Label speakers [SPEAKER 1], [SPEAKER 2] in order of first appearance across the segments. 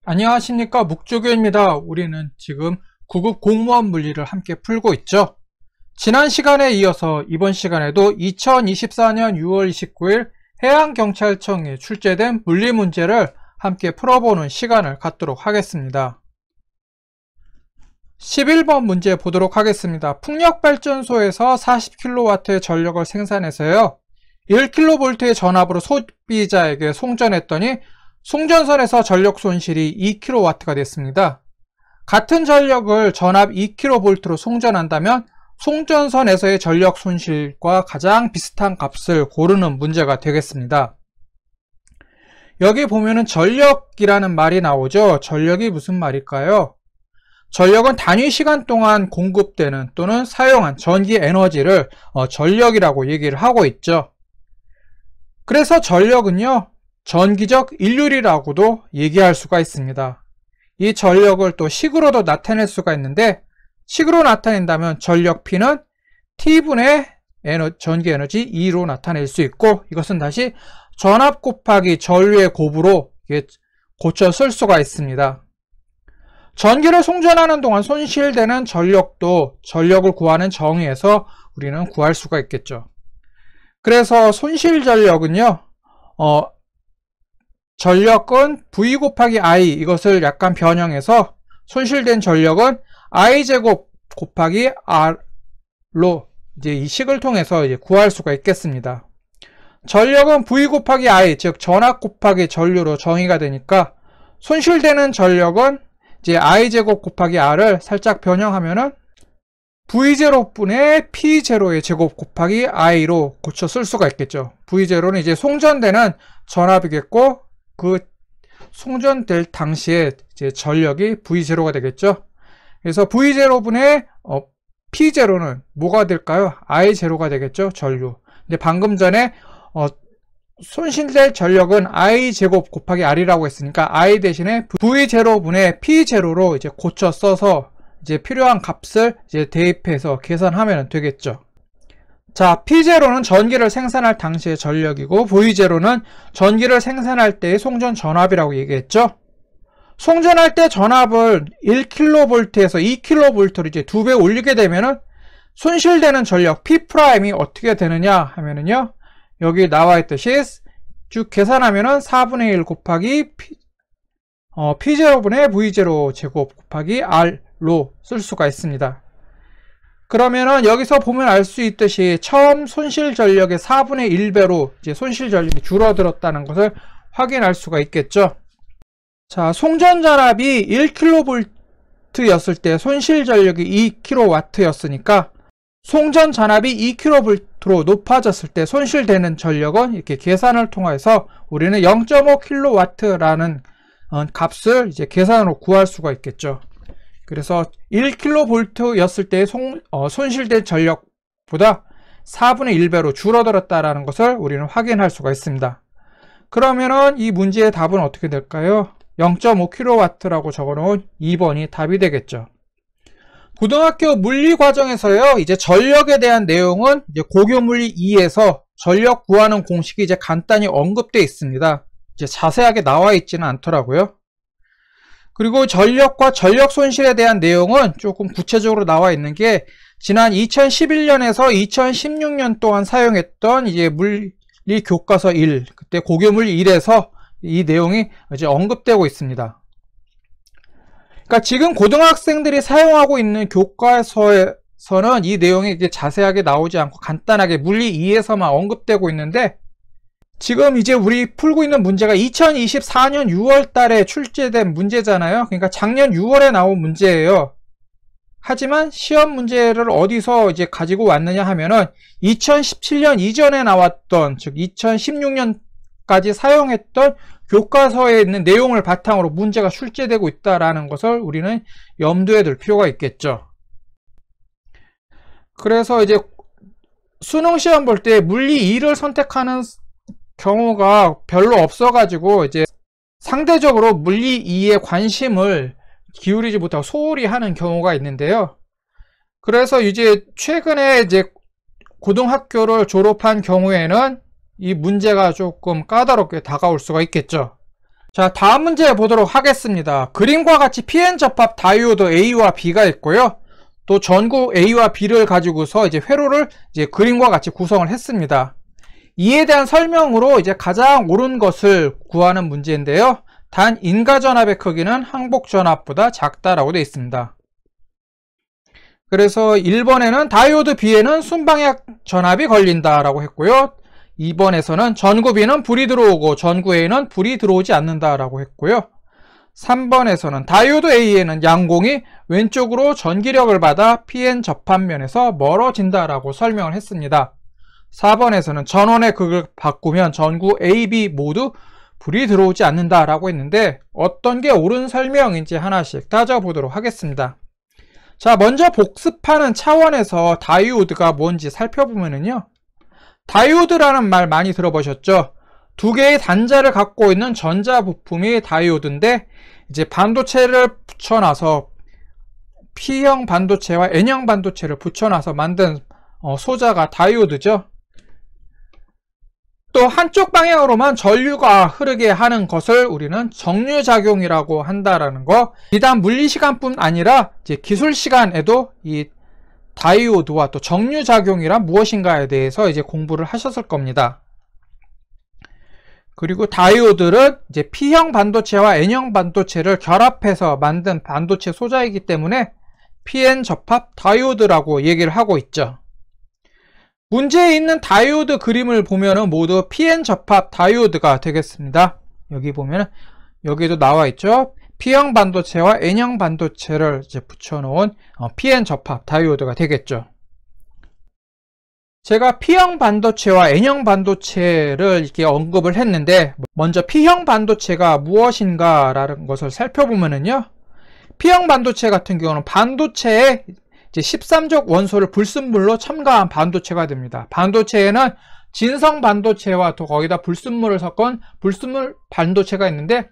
[SPEAKER 1] 안녕하십니까, 묵조교입니다. 우리는 지금 9급 공무원 물리를 함께 풀고 있죠. 지난 시간에 이어서 이번 시간에도 2024년 6월 29일 해양경찰청에 출제된 물리 문제를 함께 풀어보는 시간을 갖도록 하겠습니다. 11번 문제 보도록 하겠습니다. 풍력발전소에서 40kW의 전력을 생산해서요 1kV의 전압으로 소비자에게 송전했더니 송전선에서 전력 손실이 2kW가 됐습니다. 같은 전력을 전압 2kV로 송전한다면 송전선에서의 전력 손실과 가장 비슷한 값을 고르는 문제가 되겠습니다. 여기 보면은 전력이라는 말이 나오죠. 전력이 무슨 말일까요? 전력은 단위 시간 동안 공급되는 또는 사용한 전기 에너지를 전력이라고 얘기를 하고 있죠. 그래서 전력은요, 전기적 일률이라고도 얘기할 수가 있습니다. 이 전력을 또 식으로도 나타낼 수가 있는데, 식으로 나타낸다면 전력 P는 T분의 전기 에너지 E로 나타낼 수 있고, 이것은 다시 전압 곱하기 전류의 곱으로 고쳐 쓸 수가 있습니다. 전기를 송전하는 동안 손실되는 전력도 전력을 구하는 정의에서 우리는 구할 수가 있겠죠. 그래서 손실 전력은요, 전력은 V 곱하기 I, 이것을 약간 변형해서 손실된 전력은 I제곱 곱하기 R로 이제 이 식을 통해서 이제 구할 수가 있겠습니다. 전력은 V 곱하기 I, 즉 전압 곱하기 전류로 정의가 되니까 손실되는 전력은 이제 I제곱 곱하기 R을 살짝 변형하면은 V0분의 P0의 제곱 곱하기 I로 고쳐 쓸 수가 있겠죠. V0는 이제 송전되는 전압이겠고, 그 송전될 당시에 이제 전력이 V0가 되겠죠. 그래서 V0분의 P0는 뭐가 될까요? I0가 되겠죠. 전류. 근데 방금 전에 손실될 전력은 I제곱 곱하기 R이라고 했으니까 I 대신에 V0분의 P0로 이제 고쳐 써서 이제 필요한 값을 이제 대입해서 계산하면 되겠죠. 자, P0는 전기를 생산할 당시의 전력이고, V0는 전기를 생산할 때의 송전 전압이라고 얘기했죠. 송전할 때 전압을 1kV에서 2kV로 이제 2배 올리게 되면은 손실되는 전력 P'이 어떻게 되느냐 하면은요, 여기 나와 있듯이 쭉 계산하면은 4분의 1 곱하기 P0분의 V0 제곱 곱하기 R로 쓸 수가 있습니다. 그러면은 여기서 보면 알 수 있듯이 처음 손실 전력의 4분의 1배로 이제 손실 전력이 줄어들었다는 것을 확인할 수가 있겠죠. 자, 송전 전압이 1kV였을 때 손실 전력이 2kW였으니까 송전 전압이 2kV로 높아졌을 때 손실되는 전력은 이렇게 계산을 통해서 우리는 0.5kW라는 값을 이제 계산으로 구할 수가 있겠죠. 그래서 1kV였을 때 손실된 전력보다 4분의 1배로 줄어들었다는 것을 우리는 확인할 수가 있습니다. 그러면은 이 문제의 답은 어떻게 될까요? 0.5kW라고 적어놓은 2번이 답이 되겠죠. 고등학교 물리 과정에서요, 이제 전력에 대한 내용은 이제 고교물리 2에서 전력 구하는 공식이 이제 간단히 언급되어 있습니다. 이제 자세하게 나와 있지는 않더라고요. 그리고 전력과 전력 손실에 대한 내용은 조금 구체적으로 나와 있는 게 지난 2011년에서 2016년 동안 사용했던 이제 물리 교과서 1, 그때 고교물리 1에서 이 내용이 이제 언급되고 있습니다. 그러니까 지금 고등학생들이 사용하고 있는 교과서에서는 이 내용이 이제 자세하게 나오지 않고 간단하게 물리 2에서만 언급되고 있는데, 지금 이제 우리 풀고 있는 문제가 2024년 6월 달에 출제된 문제잖아요. 그러니까 작년 6월에 나온 문제예요. 하지만 시험 문제를 어디서 이제 가지고 왔느냐 하면은 2017년 이전에 나왔던, 즉 2016년까지 사용했던 교과서에 있는 내용을 바탕으로 문제가 출제되고 있다라는 것을 우리는 염두에 둘 필요가 있겠죠. 그래서 이제 수능 시험 볼 때 물리 2를 선택하는 경우가 별로 없어가지고 이제 상대적으로 물리 2에 관심을 기울이지 못하고 소홀히 하는 경우가 있는데요. 그래서 이제 최근에 이제 고등학교를 졸업한 경우에는 이 문제가 조금 까다롭게 다가올 수가 있겠죠. 자, 다음 문제 보도록 하겠습니다. 그림과 같이 PN 접합 다이오드 A와 B가 있고요. 또 전구 A와 B를 가지고서 이제 회로를 이제 그림과 같이 구성을 했습니다. 이에 대한 설명으로 이제 가장 옳은 것을 구하는 문제인데요. 단 인가전압의 크기는 항복전압보다 작다라고 되어 있습니다. 그래서 1번에는 다이오드 B에는 순방향 전압이 걸린다라고 했고요. 2번에서는 전구 B는 불이 들어오고 전구 A는 불이 들어오지 않는다라고 했고요. 3번에서는 다이오드 A에는 양공이 왼쪽으로 전기력을 받아 PN 접합면에서 멀어진다라고 설명을 했습니다. 4번에서는 전원의 극을 바꾸면 전구 A, B 모두 불이 들어오지 않는다라고 했는데 어떤 게 옳은 설명인지 하나씩 따져보도록 하겠습니다. 자, 먼저 복습하는 차원에서 다이오드가 뭔지 살펴보면요. 다이오드라는 말 많이 들어보셨죠? 두 개의 단자를 갖고 있는 전자 부품이 다이오드인데 이제 반도체를 붙여놔서 P형 반도체와 N형 반도체를 붙여놔서 만든 소자가 다이오드죠. 또 한쪽 방향으로만 전류가 흐르게 하는 것을 우리는 정류작용이라고 한다라는 거. 비단 물리시간뿐 아니라 이제 기술시간에도 이 다이오드와 또 정류작용이란 무엇인가에 대해서 이제 공부를 하셨을 겁니다. 그리고 다이오드는 이제 P형 반도체와 N형 반도체를 결합해서 만든 반도체 소자이기 때문에 PN 접합 다이오드라고 얘기를 하고 있죠. 문제에 있는 다이오드 그림을 보면은 모두 PN 접합 다이오드가 되겠습니다. 여기 보면은 여기도 나와 있죠. P형 반도체와 N형 반도체를 이제 붙여놓은 PN 접합 다이오드가 되겠죠. 제가 P형 반도체와 N형 반도체를 이렇게 언급을 했는데 먼저 P형 반도체가 무엇인가라는 것을 살펴보면은요. P형 반도체 같은 경우는 반도체에 이제 13족 원소를 불순물로 첨가한 반도체가 됩니다. 반도체에는 진성 반도체와 또 거기다 불순물을 섞은 불순물 반도체가 있는데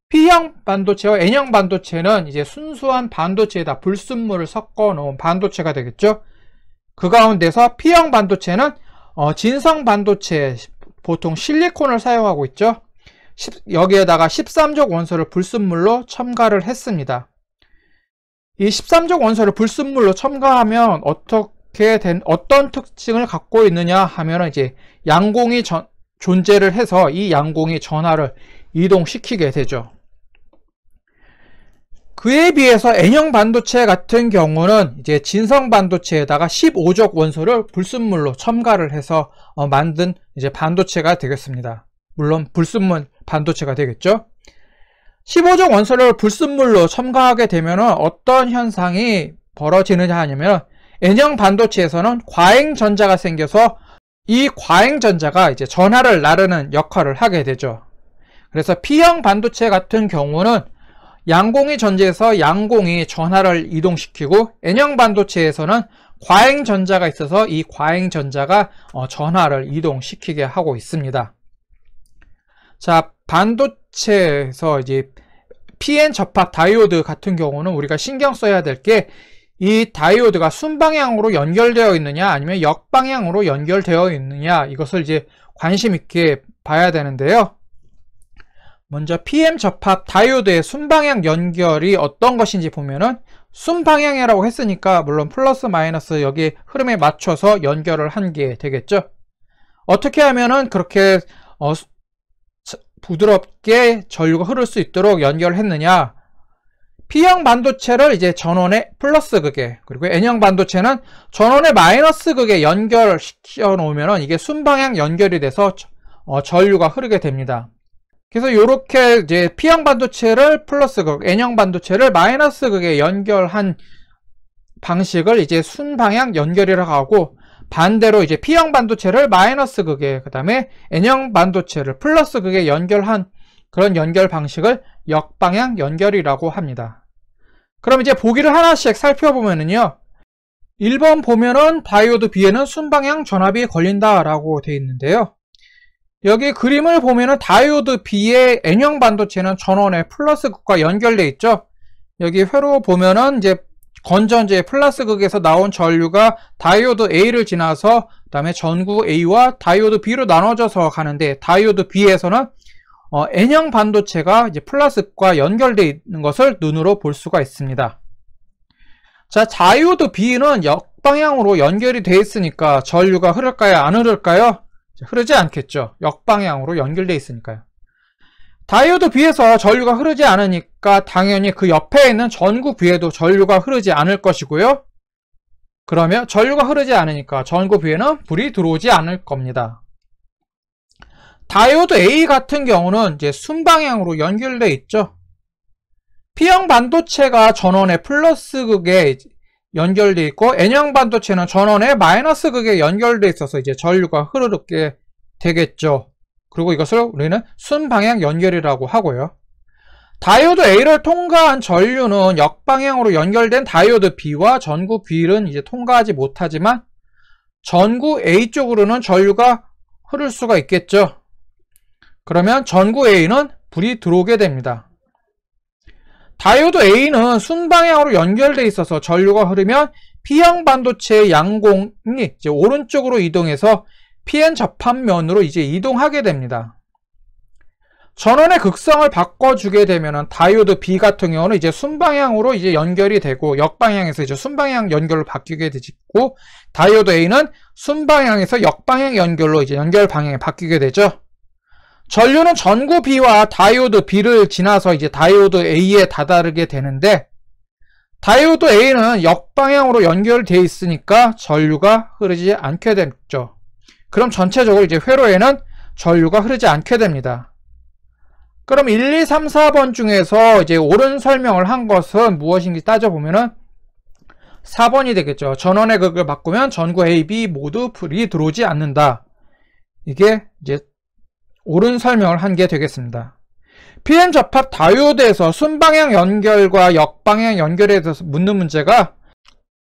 [SPEAKER 1] P형 반도체와 N형 반도체는 이제 순수한 반도체에다 불순물을 섞어 놓은 반도체가 되겠죠. 그 가운데서 P형 반도체는 진성 반도체, 보통 실리콘을 사용하고 있죠. 여기에다가 13족 원소를 불순물로 첨가를 했습니다. 이 13족 원소를 불순물로 첨가하면 어떤 특징을 갖고 있느냐 하면 이제 양공이 존재를 해서 이 양공이 전하를 이동시키게 되죠. 그에 비해서 N형 반도체 같은 경우는 이제 진성 반도체에다가 15족 원소를 불순물로 첨가를 해서 만든 이제 반도체가 되겠습니다. 물론 불순물 반도체가 되겠죠. 15족 원소를 불순물로 첨가하게 되면 어떤 현상이 벌어지느냐 하냐면 N형 반도체에서는 과행전자가 생겨서 이 과행전자가 이제 전하를 나르는 역할을 하게 되죠. 그래서 P형 반도체 같은 경우는 양공이 존재해서 양공이 전하를 이동시키고 N형 반도체에서는 과행전자가 있어서 이 과행전자가 전하를 이동시키게 하고 있습니다. 자, 반도체에서 이제 PN 접합 다이오드 같은 경우는 우리가 신경 써야 될 게 이 다이오드가 순방향으로 연결되어 있느냐 아니면 역방향으로 연결되어 있느냐 이것을 이제 관심 있게 봐야 되는데요. 먼저 PM 접합 다이오드의 순방향 연결이 어떤 것인지 보면은 순방향이라고 했으니까 물론 플러스 마이너스 여기 흐름에 맞춰서 연결을 한 게 되겠죠. 어떻게 하면은 그렇게 부드럽게 전류가 흐를 수 있도록 연결했느냐. P형 반도체를 이제 전원의 플러스 극에 그리고 N형 반도체는 전원의 마이너스 극에 연결시켜 놓으면 이게 순방향 연결이 돼서 전류가 흐르게 됩니다. 그래서 이렇게 이제 P형 반도체를 플러스 극, N형 반도체를 마이너스 극에 연결한 방식을 이제 순방향 연결이라고 하고 반대로 이제 P형 반도체를 마이너스 극에 그 다음에 N형 반도체를 플러스 극에 연결한 그런 연결 방식을 역방향 연결이라고 합니다. 그럼 이제 보기를 하나씩 살펴보면은요. 1번 보면은 다이오드 B에는 순방향 전압이 걸린다라고 되어 있는데요. 여기 그림을 보면은 다이오드 B의 N형 반도체는 전원의 플러스 극과 연결되어 있죠. 여기 회로 보면은 이제 건전지의 플러스 극에서 나온 전류가 다이오드 A를 지나서 그다음에 전구 A와 다이오드 B로 나눠져서 가는데 다이오드 B에서는 N형 반도체가 이제 플러스과 연결되어 있는 것을 눈으로 볼 수가 있습니다. 자, 다이오드 B는 역방향으로 연결이 되어 있으니까 전류가 흐를까요? 안 흐를까요? 흐르지 않겠죠. 역방향으로 연결되어 있으니까요. 다이오드 B에서 전류가 흐르지 않으니까 당연히 그 옆에 있는 전구 B에도 전류가 흐르지 않을 것이고요. 그러면 전류가 흐르지 않으니까 전구 B에는 불이 들어오지 않을 겁니다. 다이오드 A 같은 경우는 이제 순방향으로 연결되어 있죠. P형 반도체가 전원의 플러스 극에 연결되어 있고 N형 반도체는 전원의 마이너스 극에 연결되어 있어서 이제 전류가 흐르게 되겠죠. 그리고 이것을 우리는 순방향 연결이라고 하고요. 다이오드 A를 통과한 전류는 역방향으로 연결된 다이오드 B와 전구 B는 이제 통과하지 못하지만 전구 A 쪽으로는 전류가 흐를 수가 있겠죠. 그러면 전구 A는 불이 들어오게 됩니다. 다이오드 A는 순방향으로 연결되어 있어서 전류가 흐르면 P형 반도체의 양공이 이제 오른쪽으로 이동해서 PN 접합면으로 이제 이동하게 됩니다. 전원의 극성을 바꿔주게 되면은 다이오드 B 같은 경우는 이제 순방향으로 이제 연결이 되고 역방향에서 이제 순방향 연결로 바뀌게 되고 다이오드 A는 순방향에서 역방향 연결로 이제 연결 방향이 바뀌게 되죠. 전류는 전구 B와 다이오드 B를 지나서 이제 다이오드 A에 다다르게 되는데 다이오드 A는 역방향으로 연결되어 있으니까 전류가 흐르지 않게 됐죠. 그럼 전체적으로 이제 회로에는 전류가 흐르지 않게 됩니다. 그럼 1, 2, 3, 4번 중에서 이제 옳은 설명을 한 것은 무엇인지 따져보면은 4번이 되겠죠. 전원의 극을 바꾸면 전구 A, B 모두 불이 들어오지 않는다. 이게 이제 옳은 설명을 한 게 되겠습니다. PN 접합 다이오드에서 순방향 연결과 역방향 연결에 대해서 묻는 문제가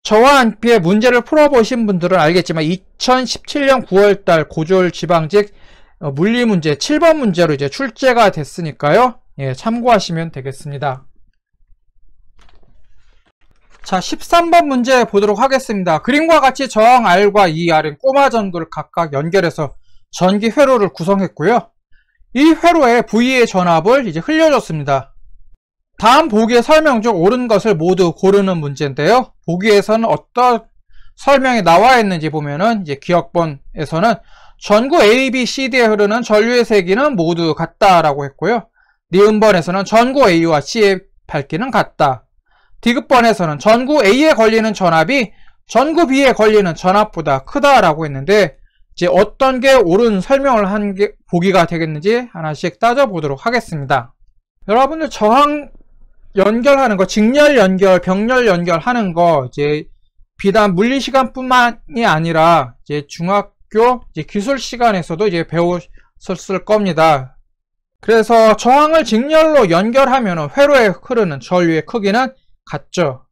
[SPEAKER 1] 저와 함께 문제를 풀어보신 분들은 알겠지만 2017년 9월달 고졸 지방직 물리문제 7번 문제로 이제 출제가 됐으니까요. 예, 참고하시면 되겠습니다. 자, 13번 문제 보도록 하겠습니다. 그림과 같이 저항 R과 이 R은 꼬마 전구를 각각 연결해서 전기 회로를 구성했고요. 이 회로에 V의 전압을 이제 흘려줬습니다. 다음 보기의 설명 중 옳은 것을 모두 고르는 문제인데요. 보기에서는 어떤 설명이 나와 있는지 보면은 이제 기억본에서는 전구 A, B, CD에 흐르는 전류의 세기는 모두 같다라고 했고요. 니은번에서는 전구 A와 C의 밝기는 같다. 디귿번에서는 전구 A에 걸리는 전압이 전구 B에 걸리는 전압보다 크다라고 했는데 이제 어떤 게 옳은 설명을 한 게 보기가 되겠는지 하나씩 따져보도록 하겠습니다. 여러분들 저항 연결하는 거, 직렬 연결, 병렬 연결하는 거 이제 비단 물리 시간뿐만이 아니라 이제 중학교 이제 기술 시간에서도 이제 배웠을 겁니다. 그래서 저항을 직렬로 연결하면 회로에 흐르는 전류의 크기는 같죠.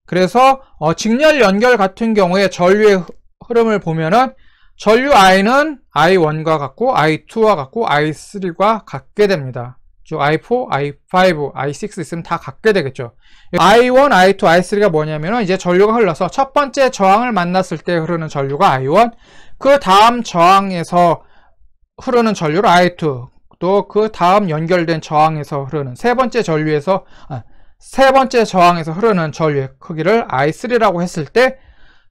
[SPEAKER 1] 그래서 직렬 연결 같은 경우에 전류의 흐름을 보면은 전류 I는 I1과 같고 I2와 같고 I3과 같게 됩니다. i4, i5, i6 있으면 다 같게 되겠죠. i1, i2, i3가 뭐냐면 이제 전류가 흘러서 첫 번째 저항을 만났을 때 흐르는 전류가 i1, 그 다음 저항에서 흐르는 전류를 i2, 또 그 다음 연결된 저항에서 흐르는 세 번째 저항에서 흐르는 전류의 크기를 i3라고 했을 때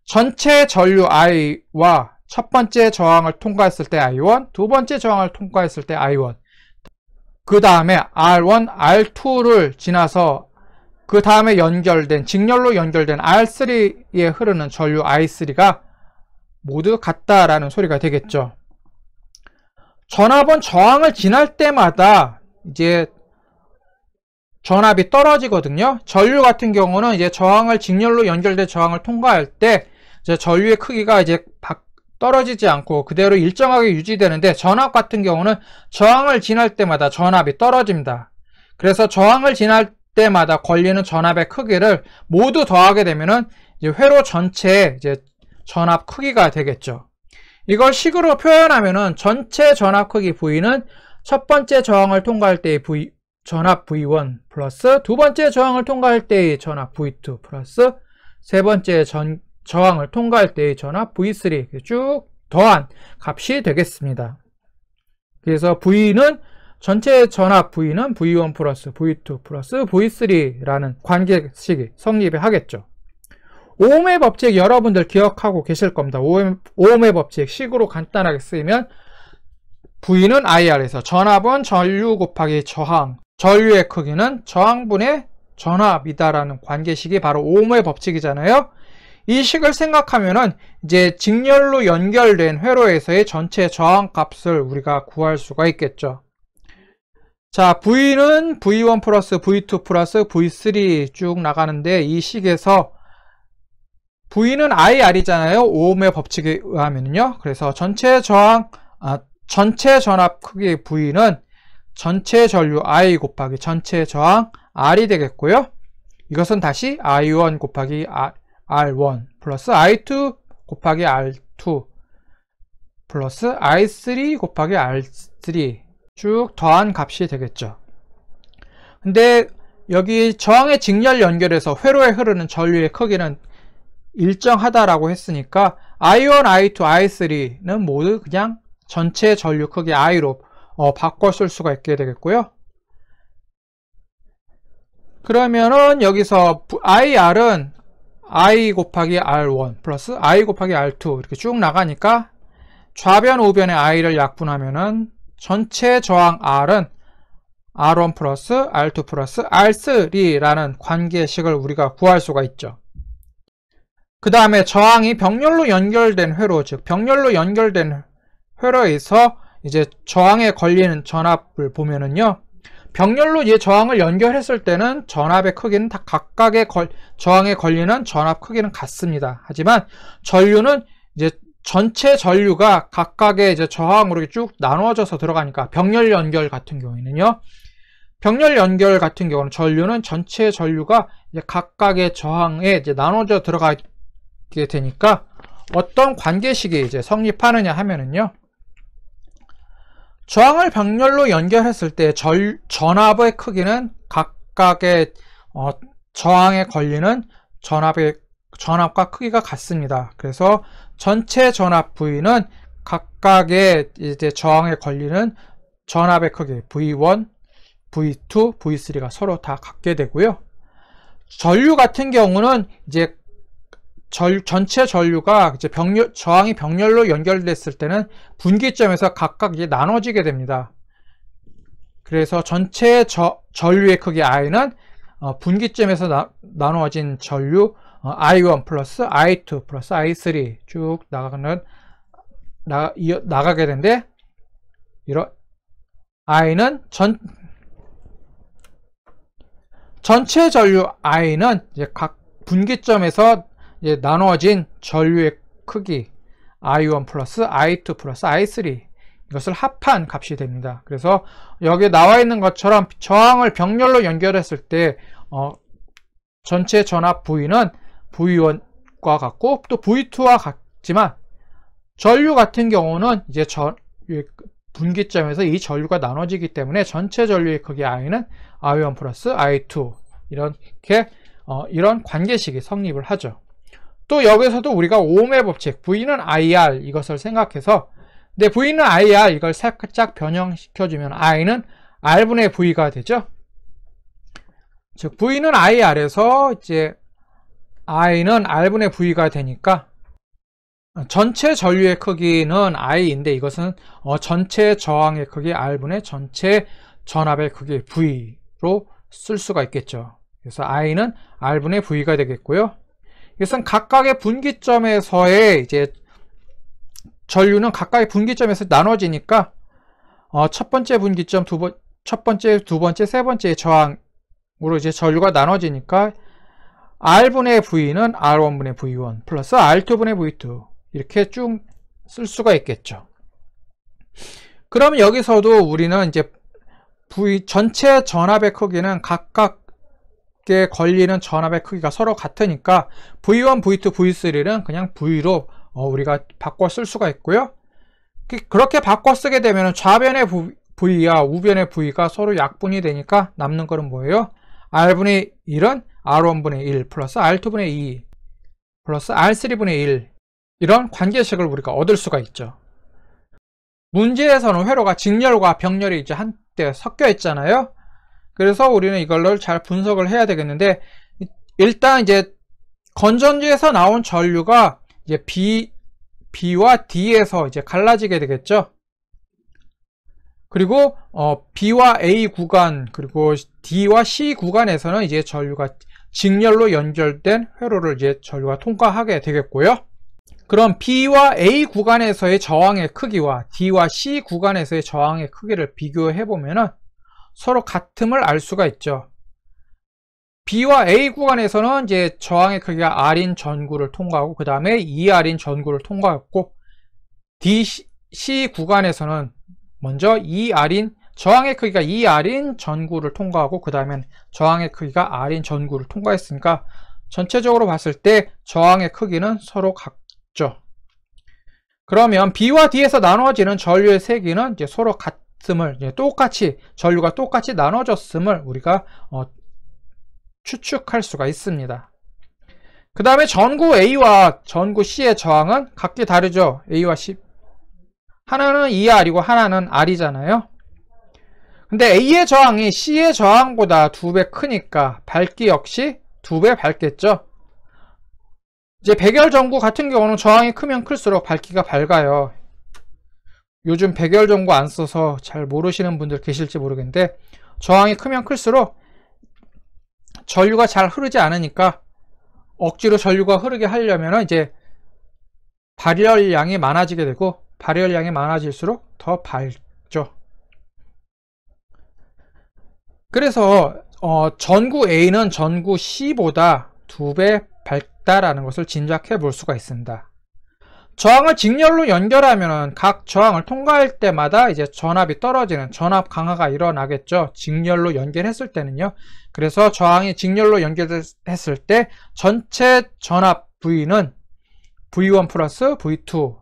[SPEAKER 1] 전체 전류 i와 첫 번째 저항을 통과했을 때 i1, 두 번째 저항을 통과했을 때 i1, 그 다음에 R1, R2를 지나서 그 다음에 연결된 직렬로 연결된 R3에 흐르는 전류 I3가 모두 같다라는 소리가 되겠죠. 전압은 저항을 지날 때마다 이제 전압이 떨어지거든요. 전류 같은 경우는 이제 저항을 직렬로 연결된 저항을 통과할 때 이제 전류의 크기가 이제 떨어지지 않고 그대로 일정하게 유지되는데 전압 같은 경우는 저항을 지날 때마다 전압이 떨어집니다. 그래서 저항을 지날 때마다 걸리는 전압의 크기를 모두 더하게 되면은 이제 회로 전체의 이제 전압 크기가 되겠죠. 이걸 식으로 표현하면은 전체 전압 크기 V는 첫 번째 저항을 통과할 때의 전압 V1 플러스 두 번째 저항을 통과할 때의 전압 V2 플러스 세 번째 저항을 통과할 때의 전압 V3 쭉 더한 값이 되겠습니다. 그래서 V는 전체 전압 V는 V1 플러스 V2 플러스 V3라는 관계식이 성립을 하겠죠. 오음의 법칙 여러분들 기억하고 계실 겁니다. 오음의 법칙 식으로 간단하게 쓰이면 V는 IR에서 전압은 전류 곱하기 저항, 전류의 크기는 저항분의 전압이다라는 관계식이 바로 오음의 법칙이잖아요. 이 식을 생각하면은 이제 직렬로 연결된 회로에서의 전체 저항 값을 우리가 구할 수가 있겠죠. 자, V는 V1 플러스 V2 플러스 V3 쭉 나가는데 이 식에서 V는 IR이잖아요. 오음의 법칙에 의하면요. 그래서 전체 전압 크기 V는 전체 전류 I 곱하기 전체 저항 R이 되겠고요. 이것은 다시 I1 곱하기 R1 플러스 I2 곱하기 R2 플러스 I3 곱하기 R3 쭉 더한 값이 되겠죠. 근데 여기 저항의 직렬 연결해서 회로에 흐르는 전류의 크기는 일정하다라고 했으니까 I1, I2, I3는 모두 그냥 전체 전류 크기 I로 바꿔 쓸 수가 있게 되겠고요. 그러면은 여기서 IR은 I 곱하기 R1 플러스 I 곱하기 R2 이렇게 쭉 나가니까 좌변 우변의 I를 약분하면은 전체 저항 R은 R1 플러스 R2 플러스 R3라는 관계식을 우리가 구할 수가 있죠. 그 다음에 저항이 병렬로 연결된 회로, 즉 병렬로 연결된 회로에서 이제 저항에 걸리는 전압을 보면은요, 병렬로 이제 저항을 연결했을 때는 전압의 크기는 다 각각의 저항에 걸리는 전압 크기는 같습니다. 하지만 전류는 이제 전체 전류가 각각의 이제 저항으로 쭉 나눠져서 들어가니까 병렬 연결 같은 경우에는요, 병렬 연결 같은 경우는 전류는 전체 전류가 이제 각각의 저항에 이제 나눠져 들어가게 되니까 어떤 관계식이 이제 성립하느냐 하면은요, 저항을 병렬로 연결했을 때 전압의 크기는 각각의 저항에 걸리는 전압과 크기가 같습니다. 그래서 전체 전압 V는 각각의 이제 저항에 걸리는 전압의 크기 V1, V2, V3가 서로 다 같게 되고요. 전류 같은 경우는 이제 전체 전류가 이제 저항이 병렬로 연결됐을 때는 분기점에서 각각 이제 나눠지게 됩니다. 그래서 전체 전류의 크기 I는 분기점에서 나누어진 전류 I1 플러스 I2 플러스 I3 쭉 나가게 되는데, 이런 I는 전체 전류 I는 이제 각 분기점에서 이제 나누어진 전류의 크기 I1 플러스 I2 플러스 I3, 이것을 합한 값이 됩니다. 그래서 여기에 나와 있는 것처럼 저항을 병렬로 연결했을 때 전체 전압 V는 V1과 같고 또 V2와 같지만, 전류 같은 경우는 이제 분기점에서 이 전류가 나눠지기 때문에 전체 전류의 크기 I는 I1 플러스 I2, 이렇게 이런 관계식이 성립을 하죠. 또 여기서도 우리가 오음의 법칙 V는 IR 이것을 생각해서, 근데 V는 IR 이걸 살짝 변형시켜주면 I는 R분의 V가 되죠. 즉 V는 IR에서 이제 I는 R분의 V가 되니까 전체 전류의 크기는 I인데 이것은 전체 저항의 크기 R분의 전체 전압의 크기 V로 쓸 수가 있겠죠. 그래서 I는 R분의 V가 되겠고요. 이것은 각각의 분기점에서의 이제 전류는 각각의 분기점에서 나눠지니까 첫 번째 분기점, 첫 번째, 두 번째, 세 번째 저항으로 이제 전류가 나눠지니까 R분의 V는 R1분의 V1 플러스 R2분의 V2 이렇게 쭉 쓸 수가 있겠죠. 그럼 여기서도 우리는 이제 전체 전압의 크기는 각각에 걸리는 전압의 크기가 서로 같으니까 V1, V2, V3는 그냥 V로 우리가 바꿔 쓸 수가 있고요. 그렇게 바꿔 쓰게 되면 좌변의 V와 우변의 V가 서로 약분이 되니까 남는 거는 뭐예요? R분의 1은 R1분의 1 플러스 R2분의 2 플러스 R3분의 1, 이런 관계식을 우리가 얻을 수가 있죠. 문제에서는 회로가 직렬과 병렬이 이제 섞여 있잖아요. 그래서 우리는 이걸로 잘 분석을 해야 되겠는데, 일단 이제 건전지에서 나온 전류가 이제 B와 D에서 이제 갈라지게 되겠죠. 그리고 B와 A 구간, 그리고 D와 C 구간에서는 이제 전류가 직렬로 연결된 회로를 이제 전류가 통과하게 되겠고요. 그럼 B와 A 구간에서의 저항의 크기와 D와 C 구간에서의 저항의 크기를 비교해 보면은 서로 같음을 알 수가 있죠. B와 A 구간에서는 이제 저항의 크기가 R인 전구를 통과하고 그 다음에 2R인 전구를 통과했고, D, C 구간에서는 먼저 2R인 저항의 크기가 2R인 전구를 통과하고 그 다음엔 저항의 크기가 R인 전구를 통과했으니까 전체적으로 봤을 때 저항의 크기는 서로 같죠. 그러면 B와 D에서 나눠지는 전류의 세기는 이제 서로 같음을, 이제 똑같이 전류가 똑같이 나눠졌음을 우리가 추측할 수가 있습니다. 그 다음에 전구 A와 전구 C의 저항은 각기 다르죠. A와 C, 하나는 2R이고 하나는 R이잖아요. 근데 A의 저항이 C의 저항보다 2배 크니까 밝기 역시 2배 밝겠죠. 이제 백열 전구 같은 경우는 저항이 크면 클수록 밝기가 밝아요. 요즘 백열 전구 안 써서 잘 모르시는 분들 계실지 모르겠는데, 저항이 크면 클수록 전류가 잘 흐르지 않으니까 억지로 전류가 흐르게 하려면 이제 발열량이 많아지게 되고, 발열량이 많아질수록 더 밝죠. 그래서 전구 A는 전구 C보다 2배 밝다라는 것을 짐작해 볼 수가 있습니다. 저항을 직렬로 연결하면 각 저항을 통과할 때마다 이제 전압이 떨어지는 전압 강화가 일어나겠죠. 직렬로 연결했을 때는요. 그래서 저항이 직렬로 연결했을 때 전체 전압 V는 V1 플러스 V2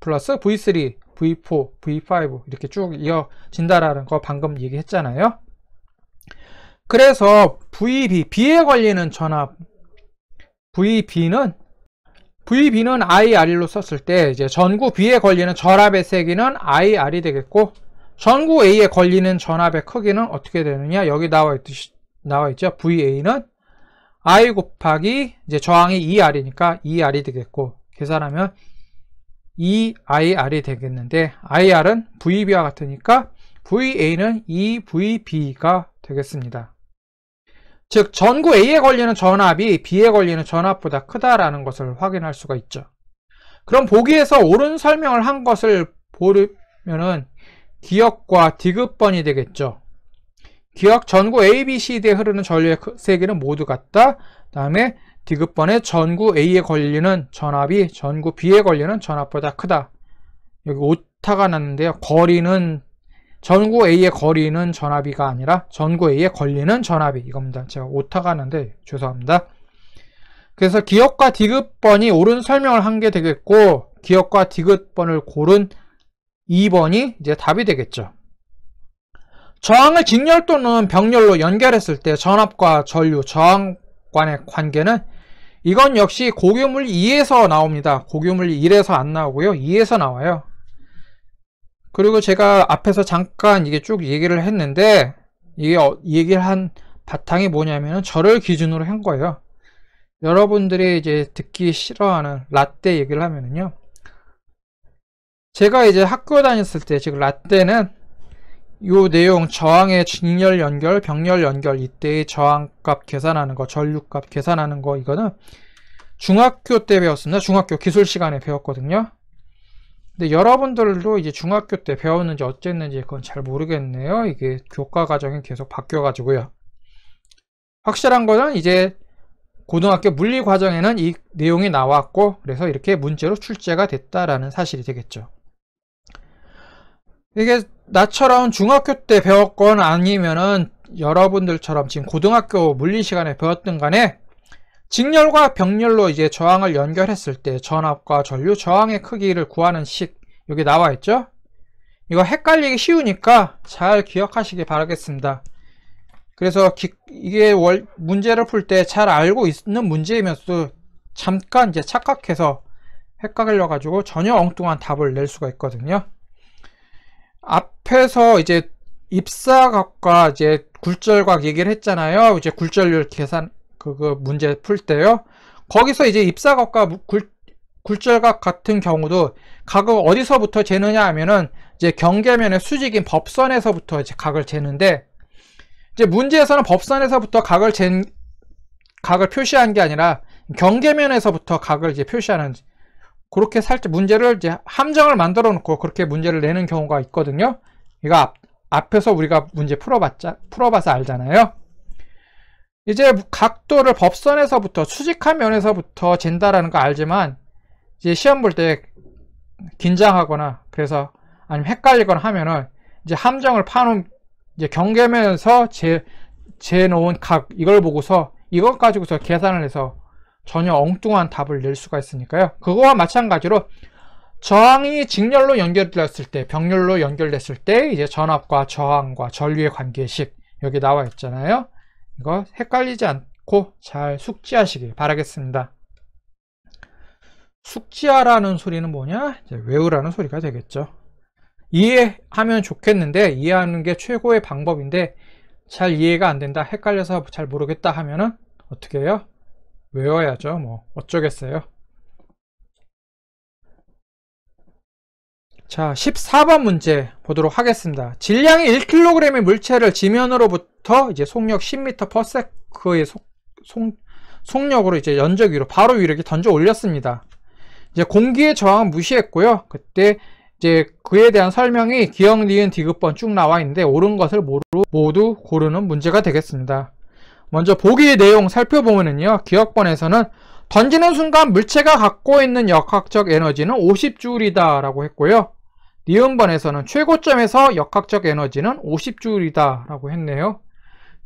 [SPEAKER 1] 플러스 V3, V4, V5 이렇게 쭉 이어진다라는 거 방금 얘기했잖아요. 그래서 B에 걸리는 전압 VB는 IR로 썼을 때 이제 전구 B에 걸리는 전압의 세기는 IR이 되겠고, 전구 A에 걸리는 전압의 크기는 어떻게 되느냐, 여기 나와 있죠. VA는 I 곱하기 이제 저항이 2R이니까 2R이 되겠고, 계산하면 2IR이 되겠는데, IR은 VB와 같으니까 VA는 2VB가 되겠습니다. 즉 전구 A에 걸리는 전압이 B에 걸리는 전압보다 크다라는 것을 확인할 수가 있죠. 그럼 보기에서 옳은 설명을 한 것을 보면은 기역과 디귿번이 되겠죠. 기역, 전구 A, B, C, D에 흐르는 전류의 세기는 모두 같다. 다음에 디귿번에 전구 A에 걸리는 전압이 전구 B에 걸리는 전압보다 크다. 여기 오타가 났는데요. 거리는 전구 A에 걸리는 전압이가 아니라 전구 A에 걸리는 전압이 이겁니다. 제가 오타가 났는데 죄송합니다. 그래서 기역과 디귿번이 옳은 설명을 한 게 되겠고, 기역과 디귿번을 고른 2번이 이제 답이 되겠죠. 저항을 직렬 또는 병렬로 연결했을 때 전압과 전류, 저항 간의 관계는 이건 역시 고교물 2에서 나옵니다. 고교물 1에서 안 나오고요. 2에서 나와요. 그리고 제가 앞에서 잠깐 이게 쭉 얘기를 했는데, 이게 얘기를 한 바탕이 뭐냐면은 저를 기준으로 한 거예요. 여러분들이 이제 듣기 싫어하는 라떼 얘기를 하면은요, 제가 이제 학교 다녔을 때, 지금 라떼는 요 내용 저항의 직렬 연결, 병렬 연결, 이때의 저항값 계산하는 거, 전류값 계산하는 거, 이거는 중학교 때 배웠습니다. 중학교 기술 시간에 배웠거든요. 근데 여러분들도 이제 중학교 때 배웠는지 어쨌는지 그건 잘 모르겠네요. 이게 교과 과정이 계속 바뀌어 가지고요. 확실한 거는 이제 고등학교 물리 과정에는 이 내용이 나왔고, 그래서 이렇게 문제로 출제가 됐다라는 사실이 되겠죠. 이게 나처럼 중학교 때 배웠건 아니면은 여러분들처럼 지금 고등학교 물리 시간에 배웠든 간에 직렬과 병렬로 이제 저항을 연결했을 때 전압과 전류, 저항의 크기를 구하는 식 여기 나와 있죠. 이거 헷갈리기 쉬우니까 잘 기억하시기 바라겠습니다. 그래서 이게 문제를 풀 때 잘 알고 있는 문제이면서도 잠깐 이제 착각해서 헷갈려 가지고 전혀 엉뚱한 답을 낼 수가 있거든요. 앞에서 이제 입사각과 이제 굴절각 얘기를 했잖아요. 이제 굴절률 계산 그거 문제 풀 때요. 거기서 이제 입사각과 굴절각 같은 경우도 각을 어디서부터 재느냐 하면은 이제 경계면의 수직인 법선에서부터 이제 각을 재는데, 이제 문제에서는 법선에서부터 각을 표시한 게 아니라 경계면에서부터 각을 이제 표시하는, 그렇게 살짝 문제를 이제 함정을 만들어 놓고 그렇게 문제를 내는 경우가 있거든요. 이거 앞에서 우리가 문제 풀어봐서 알잖아요. 이제 각도를 법선에서부터 수직한 면에서부터 잰다라는 거 알지만, 이제 시험 볼 때 긴장하거나 그래서 아니면 헷갈리거나 하면은 이제 함정을 파놓은 이제 경계면에서 재놓은 각, 이걸 보고서 이것 가지고서 계산을 해서 전혀 엉뚱한 답을 낼 수가 있으니까요. 그거와 마찬가지로 저항이 직렬로 연결됐을 때, 병렬로 연결됐을 때 이제 전압과 저항과 전류의 관계식 여기 나와 있잖아요. 이거 헷갈리지 않고 잘 숙지하시길 바라겠습니다. 숙지하라는 소리는 뭐냐? 이제 외우라는 소리가 되겠죠. 이해하면 좋겠는데, 이해하는 게 최고의 방법인데 잘 이해가 안 된다, 헷갈려서 잘 모르겠다 하면은 어떻게 해요? 외워야죠. 뭐 어쩌겠어요. 자, 14번 문제 보도록 하겠습니다. 질량이 1kg의 물체를 지면으로부터 이제 속력 10m/s의 속력으로 이제 연적 위로 바로 위로 이렇게 던져 올렸습니다. 이제 공기의 저항은 무시했고요. 그때 이제 그에 대한 설명이 기역, 니은, 디귿번 쭉 나와 있는데 옳은 것을 모두 고르는 문제가 되겠습니다. 먼저 보기의 내용 살펴보면요, 기역번에서는 던지는 순간 물체가 갖고 있는 역학적 에너지는 50J이다 라고 했고요. 니은번에서는 최고점에서 역학적 에너지는 50J이다 라고 했네요.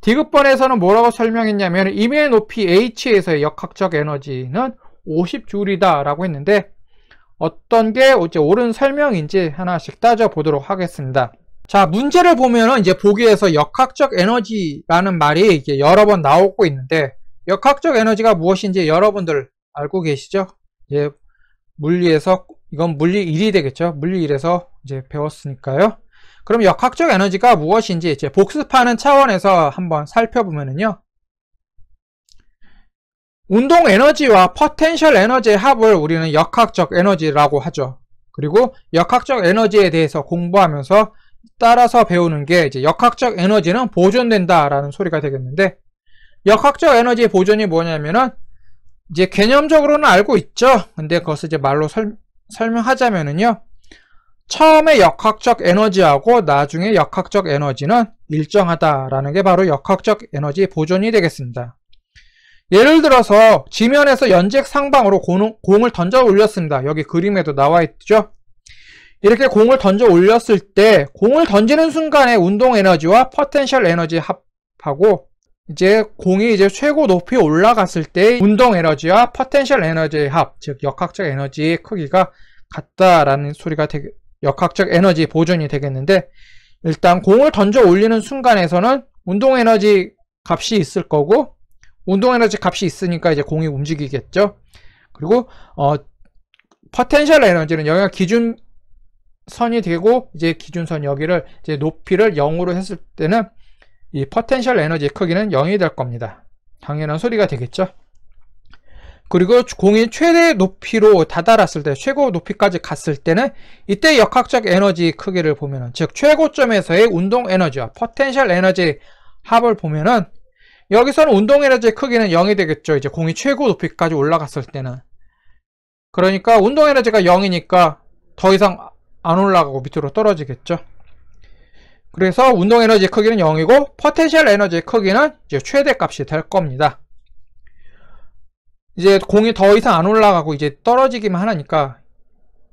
[SPEAKER 1] 디귿번에서는 뭐라고 설명했냐면 임의 높이 h에서의 역학적 에너지는 50J이다 라고 했는데, 어떤 게 이제 옳은 설명인지 하나씩 따져보도록 하겠습니다. 자, 문제를 보면은 이제 보기에서 역학적 에너지라는 말이 이게 여러 번 나오고 있는데, 역학적 에너지가 무엇인지 여러분들 알고 계시죠? 이제 물리에서, 이건 물리 1이 되겠죠? 물리 1에서 이제 배웠으니까요. 그럼 역학적 에너지가 무엇인지 이제 복습하는 차원에서 한번 살펴보면은요, 운동 에너지와 포텐셜 에너지의 합을 우리는 역학적 에너지라고 하죠. 그리고 역학적 에너지에 대해서 공부하면서 따라서 배우는 게 이제 역학적 에너지는 보존된다라는 소리가 되겠는데, 역학적 에너지의 보존이 뭐냐면은 이제 개념적으로는 알고 있죠. 근데 그것을 이제 말로 설명하자면은요, 처음에 역학적 에너지하고 나중에 역학적 에너지는 일정하다라는 게 바로 역학적 에너지 보존이 되겠습니다. 예를 들어서 지면에서 연직 상방으로 공을 던져 올렸습니다. 여기 그림에도 나와 있죠. 이렇게 공을 던져 올렸을 때 공을 던지는 순간에 운동 에너지와 포텐셜 에너지 합하고, 이제 공이 이제 최고 높이 올라갔을 때 운동 에너지와 포텐셜 에너지의 합, 즉 역학적 에너지의 크기가 같다라는 소리가 역학적 에너지 보존이 되겠는데, 일단 공을 던져 올리는 순간에서는 운동 에너지 값이 있을 거고, 운동 에너지 값이 있으니까 이제 공이 움직이겠죠. 그리고 포텐셜 에너지는 여기가 기준선이 되고, 이제 기준선 여기를 이제 높이를 0으로 했을 때는 이 포텐셜 에너지의 크기는 0이 될 겁니다. 당연한 소리가 되겠죠. 그리고 공이 최대 높이로 다다랐을 때, 최고 높이까지 갔을 때는 이때 역학적 에너지 크기를 보면은, 즉 최고점에서의 운동 에너지와 포텐셜 에너지 합을 보면은 여기서는 운동 에너지의 크기는 0이 되겠죠. 이제 공이 최고 높이까지 올라갔을 때는. 그러니까 운동 에너지가 0이니까 더 이상 안 올라가고 밑으로 떨어지겠죠. 그래서 운동 에너지의 크기는 0이고 포텐셜 에너지의 크기는 이제 최대값이 될 겁니다. 이제 공이 더 이상 안 올라가고 이제 떨어지기만 하니까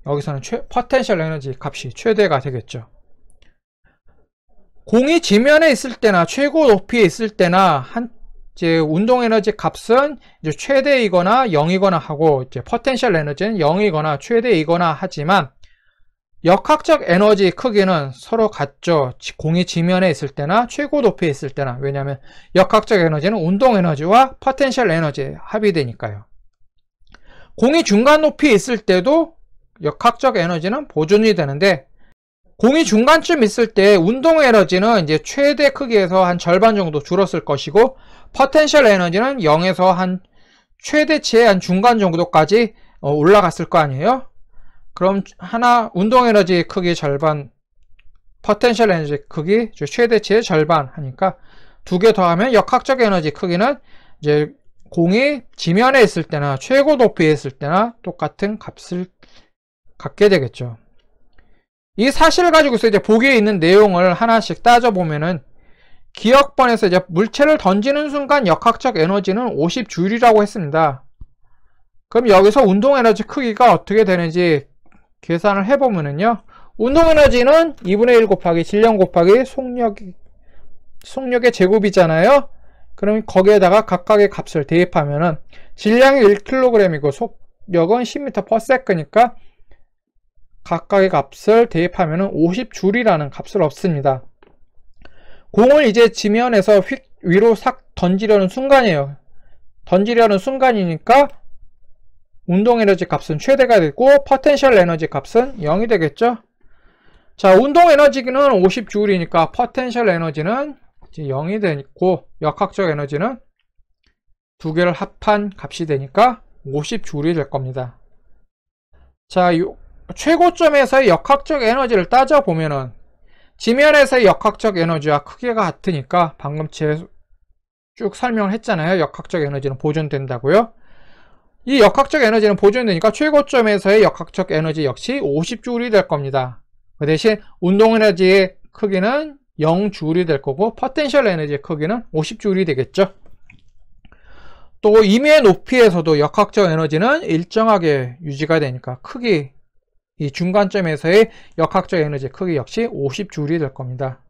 [SPEAKER 1] 여기서는 포텐셜 에너지 값이 최대가 되겠죠. 공이 지면에 있을 때나 최고 높이에 있을 때나 이제 운동 에너지 값은 이제 최대이거나 0이거나 하고, 이제 포텐셜 에너지는 0이거나 최대이거나 하지만 역학적 에너지 크기는 서로 같죠. 공이 지면에 있을 때나 최고 높이에 있을 때나. 왜냐하면 역학적 에너지는 운동 에너지와 포텐셜 에너지의 합이 되니까요. 공이 중간 높이에 있을 때도 역학적 에너지는 보존이 되는데, 공이 중간쯤 있을 때 운동 에너지는 이제 최대 크기에서 한 절반 정도 줄었을 것이고, 포텐셜 에너지는 0에서 한 최대치의 한 중간 정도까지 올라갔을 거 아니에요? 그럼 운동 에너지 크기 절반, 포텐셜 에너지 크기 최대치의 절반 하니까 두 개 더하면 역학적 에너지 크기는 이제 공이 지면에 있을 때나 최고 높이에 있을 때나 똑같은 값을 갖게 되겠죠. 이 사실을 가지고서 이제 보기에 있는 내용을 하나씩 따져보면은, 기억번에서 이제 물체를 던지는 순간 역학적 에너지는 50줄이라고 했습니다. 그럼 여기서 운동 에너지 크기가 어떻게 되는지 계산을 해보면은요, 운동 에너지는 2분의 1 곱하기 질량 곱하기 속력의 제곱이잖아요. 그럼 거기에다가 각각의 값을 대입하면은, 질량이 1kg이고 속력은 10m/s니까 각각의 값을 대입하면은 50줄이라는 값을 얻습니다. 공을 이제 지면에서 휙 위로 싹 던지려는 순간이에요. 던지려는 순간이니까 운동 에너지 값은 최대가 되고 포텐셜 에너지 값은 0이 되겠죠. 자, 운동 에너지는 50줄이니까 포텐셜 에너지는 이제 0이 되고, 역학적 에너지는 두 개를 합한 값이 되니까 50줄이 될 겁니다. 자, 최고점에서의 역학적 에너지를 따져보면은, 지면에서의 역학적 에너지와 크기가 같으니까 방금 쭉 설명을 했잖아요. 역학적 에너지는 보존된다고요. 이 역학적 에너지는 보존되니까 최고점에서의 역학적 에너지 역시 50줄이 될 겁니다. 그 대신 운동 에너지의 크기는 0줄이 될 거고, 포텐셜 에너지의 크기는 50줄이 되겠죠. 또 임의 높이에서도 역학적 에너지는 일정하게 유지가 되니까 크기, 이 중간점에서의 역학적 에너지 크기 역시 50줄이 될 겁니다.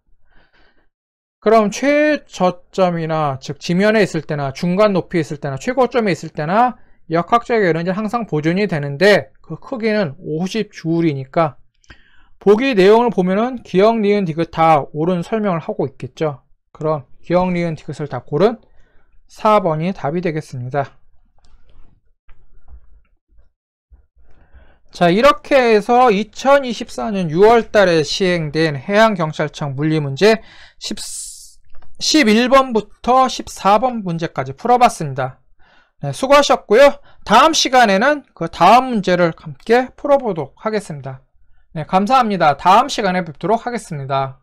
[SPEAKER 1] 그럼 최저점이나, 즉 지면에 있을 때나 중간 높이에 있을 때나 최고점에 있을 때나 역학적 에너지는 항상 보존이 되는데, 그 크기는 50줄이니까 보기 내용을 보면은 기억, 니은, 디귿 다 옳은 설명을 하고 있겠죠. 그럼 기억, 니은, 디귿을 다 고른 4번이 답이 되겠습니다. 자, 이렇게 해서 2024년 6월 달에 시행된 해양경찰청 물리문제 11번부터 14번 문제까지 풀어봤습니다. 네, 수고하셨고요. 다음 시간에는 그 다음 문제를 함께 풀어보도록 하겠습니다. 네, 감사합니다. 다음 시간에 뵙도록 하겠습니다.